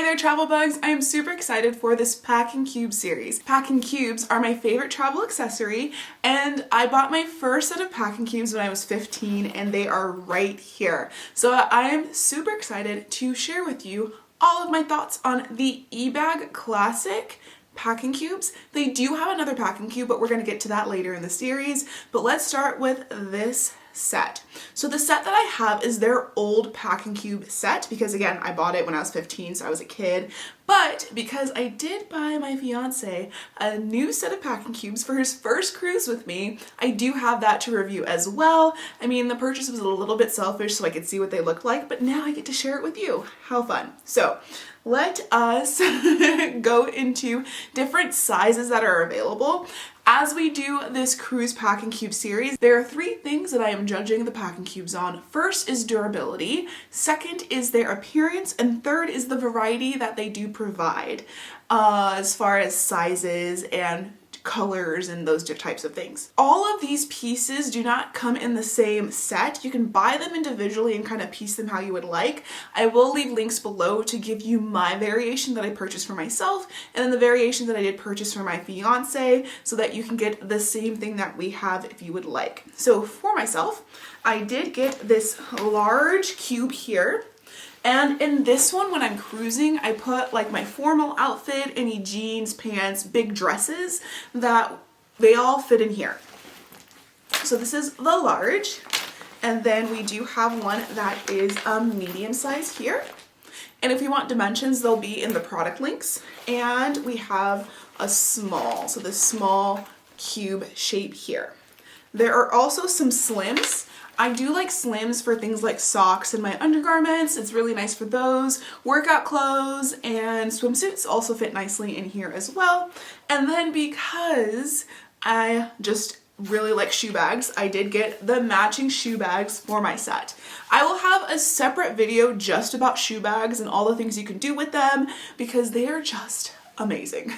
there, travel bugs! I am super excited for this packing cube series. Packing cubes are my favorite travel accessory, and I bought my first set of packing cubes when I was 15, and they are right here. So I am super excited to share with you all of my thoughts on the eBag Classic packing cubes. They do have another packing cube, but we're going to get to that later in the series. But let's start with this set. So the set that I have is their old packing cube set because, again, I bought it when I was 15, so I was a kid. But because I did buy my fiance a new set of packing cubes for his first cruise with me, I do have that to review as well. I mean, the purchase was a little bit selfish so I could see what they looked like, but now I get to share it with you. How fun. So let us go into different sizes that are available. As we do this cruise packing cube series, there are three things that I am judging the packing cubes on. First is durability, second is their appearance, and third is the variety that they do provide as far as sizes and colors and those types of things. All of these pieces do not come in the same set. You can buy them individually and kind of piece them how you would like. I will leave links below to give you my variation that I purchased for myself and then the variation that I did purchase for my fiance so that you can get the same thing that we have if you would like. So for myself, I did get this large cube here. And in this one, when I'm cruising, I put like my formal outfit, any jeans, pants, big dresses, that they all fit in here. So this is the large. And then we do have one that is a medium size here. And if you want dimensions, they'll be in the product links. And we have a small, so the small cube shape here. There are also some slims. I do like slims for things like socks and my undergarments. It's really nice for those. Workout clothes and swimsuits also fit nicely in here as well. And then because I just really like shoe bags, I did get the matching shoe bags for my set. I will have a separate video just about shoe bags and all the things you can do with them because they are just amazing.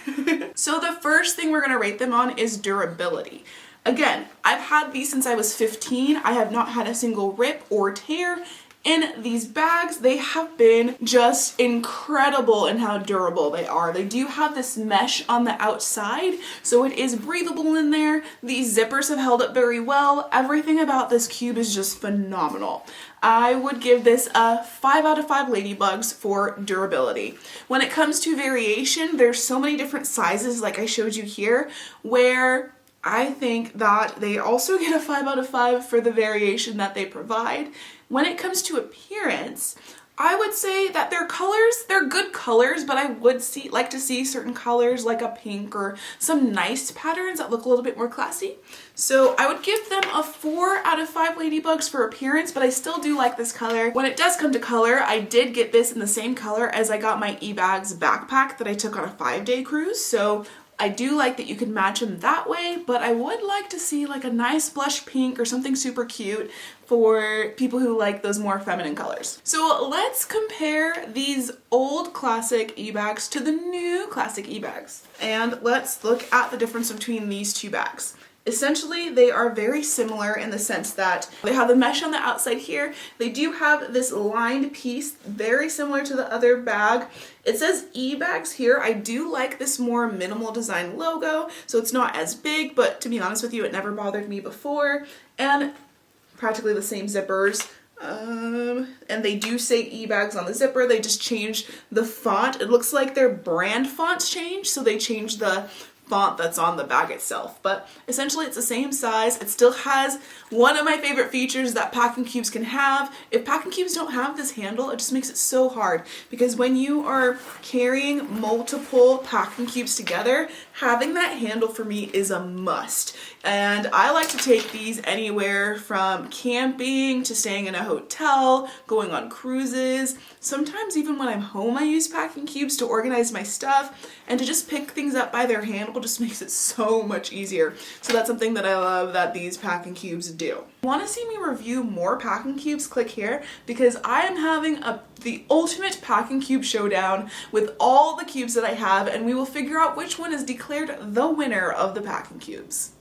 So the first thing we're gonna rate them on is durability. Again, I've had these since I was 15. I have not had a single rip or tear in these bags. They have been just incredible in how durable they are. They do have this mesh on the outside, so it is breathable in there. These zippers have held up very well. Everything about this cube is just phenomenal. I would give this a 5 out of 5 ladybugs for durability. When it comes to variation, there's so many different sizes like I showed you here, where I think that they also get a 5 out of 5 for the variation that they provide. When it comes to appearance, I would say that their colors, they're good colors, but I would like to see certain colors like a pink or some nice patterns that look a little bit more classy. So I would give them a 4 out of 5 ladybugs for appearance, but I still do like this color. When it does come to color, I did get this in the same color as I got my eBags backpack that I took on a 5-day cruise. So I do like that you can match them that way, but I would like to see like a nice blush pink or something super cute for people who like those more feminine colors. So let's compare these old classic eBags to the new classic eBags. And let's look at the difference between these two bags. Essentially, they are very similar in the sense that they have the mesh on the outside here. They do have this lined piece, very similar to the other bag. It says eBags here. I do like this more minimal design logo, so it's not as big, but to be honest with you, it never bothered me before. And practically the same zippers. And they do say eBags on the zipper. They just changed the font. It looks like their brand fonts changed, so they changed the font that's on the bag itself, but essentially it's the same size. It still has one of my favorite features that packing cubes can have. If packing cubes don't have this handle, it just makes it so hard because when you are carrying multiple packing cubes together, having that handle for me is a must. And I like to take these anywhere from camping to staying in a hotel, going on cruises. Sometimes even when I'm home, I use packing cubes to organize my stuff, and to just pick things up by their handle just makes it so much easier. So that's something that I love that these packing cubes do. Want to see me review more packing cubes? Click here because I am having the ultimate packing cube showdown with all the cubes that I have, and we will figure out which one is declared the winner of the packing cubes.